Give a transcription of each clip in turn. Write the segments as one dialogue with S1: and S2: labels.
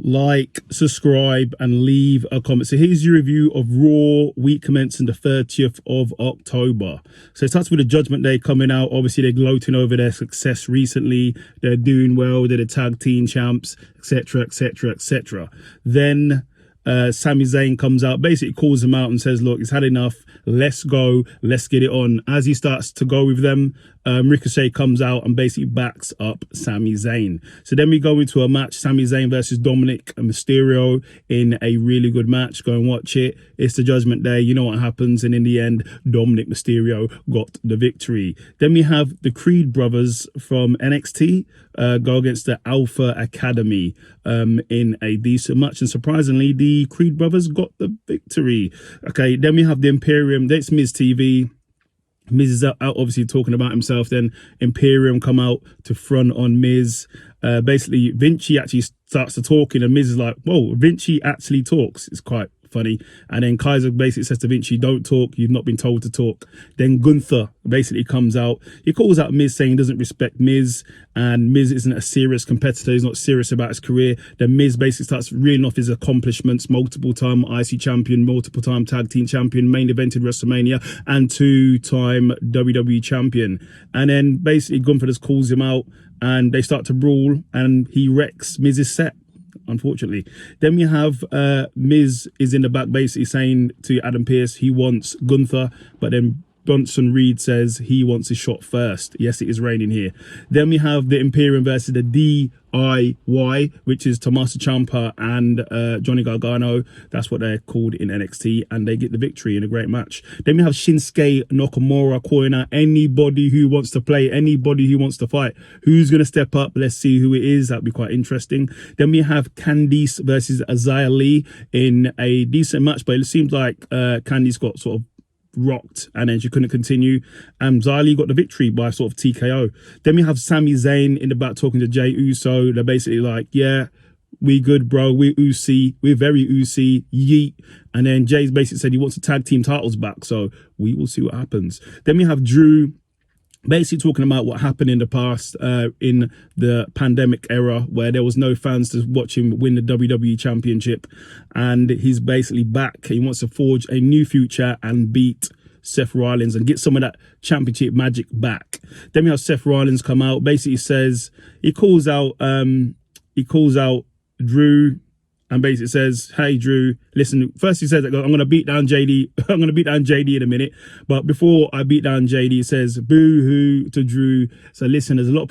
S1: like, subscribe, and leave a comment. So here's your review of Raw week commencing the 30th of October. So it starts with the Judgment Day coming out. Obviously, they're gloating over their success recently. They're doing well. They're the tag team champs, etc., etc., etc. Then Sami Zayn comes out, basically calls him out and says, look, it's had enough. Let's go. Let's get it on. As he starts to go with them, Ricochet comes out and basically backs up Sami Zayn. So then we go into a match, Sami Zayn versus Dominic Mysterio, in a really good match. Go and watch it. It's the Judgment Day. You know what happens. And in the end, Dominic Mysterio got the victory. Then we have the Creed brothers from NXT go against the Alpha Academy in a decent match. And surprisingly, the Creed brothers got the victory. Okay, then we have the Imperium. That's Miz TV. Miz is out obviously talking about himself. Then Imperium come out to front on Miz. Basically, Vinci actually starts to talking, and Miz is like, whoa, Vinci actually talks. It's quite funny. And then Kaiser basically says to Vinci, don't talk, you've not been told to talk. Then Gunther basically comes out. He calls out Miz, saying he doesn't respect Miz, and Miz isn't a serious competitor. He's not serious about his career. Then Miz basically starts reeling off his accomplishments: multiple-time IC champion, multiple-time tag team champion, main evented WrestleMania, and two-time WWE champion. And then basically Gunther just calls him out, and they start to brawl, and he wrecks Miz's set, unfortunately. Then we have Miz is in the back basically saying to Adam Pearce he wants Gunther, but then Bronson Reed says he wants his shot first. Yes, it is raining here. Then we have the Imperium versus the DIY, which is Tommaso Ciampa and Johnny Gargano. That's what they're called in NXT, and they get the victory in a great match. Then we have Shinsuke Nakamura calling out anybody who wants to play, anybody who wants to fight. Who's going to step up? Let's see who it is. That'd be quite interesting. Then we have Candice versus Azalea Lee in a decent match, but it seems like Candice got sort of rocked and then she couldn't continue. Zali got the victory by sort of TKO. Then we have Sami Zayn in the back talking to Jey Uso. They're basically like, yeah, we good, bro. We're Usi. We're very Usi. Yeet. And then Jay's basically said he wants the tag team titles back. So we will see what happens. Then we have Drew basically talking about what happened in the past in the pandemic era, where there was no fans to watch him win the WWE Championship, and he's basically back. He wants to forge a new future and beat Seth Rollins and get some of that championship magic back. Then we have Seth Rollins come out, basically says he calls out Drew, and basically says, hey, Drew, listen, first he says, I'm going to beat down JD. I'm going to beat down JD in a minute. But before I beat down JD, he says, boo-hoo to Drew. So listen, there's a lot of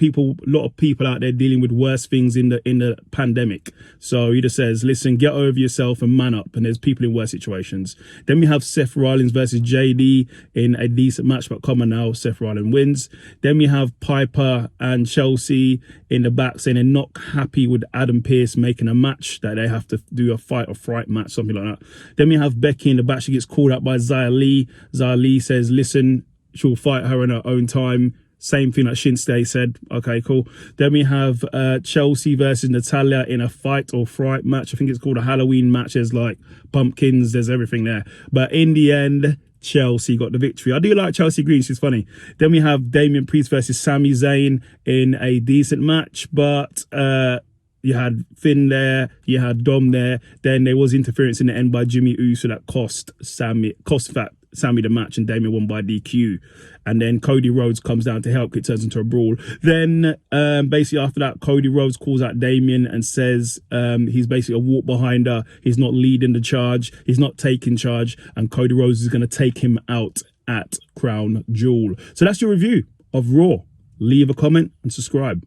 S1: people out there dealing with worse things in the pandemic. So he just says, listen, get over yourself and man up. And there's people in worse situations. Then we have Seth Rollins versus JD in a decent match, but come on now, Seth Rollins wins. Then we have Piper and Chelsea in the back saying they're not happy with Adam Pearce making a match, that they have to do a fight or fright match, something like that. Then we have Becky in the back. She gets called out by Xia Li. Xia Li says, listen, she'll fight her in her own time. Same thing that Shinsuke said. Okay, cool. Then we have Chelsea versus Natalia in a fight or fright match. I think it's called a Halloween match. There's like pumpkins, there's everything there. But in the end, Chelsea got the victory. I do like Chelsea Green, she's funny. Then we have Damian Priest versus Sami Zayn in a decent match, but you had Finn there, you had Dom there. Then there was interference in the end by Jimmy Uso that cost Sammy the match, and Damian won by DQ. And then Cody Rhodes comes down to help. It turns into a brawl. Then basically after that, Cody Rhodes calls out Damian and says he's basically a walk behind her. He's not leading the charge. He's not taking charge. And Cody Rhodes is going to take him out at Crown Jewel. So that's your review of Raw. Leave a comment and subscribe.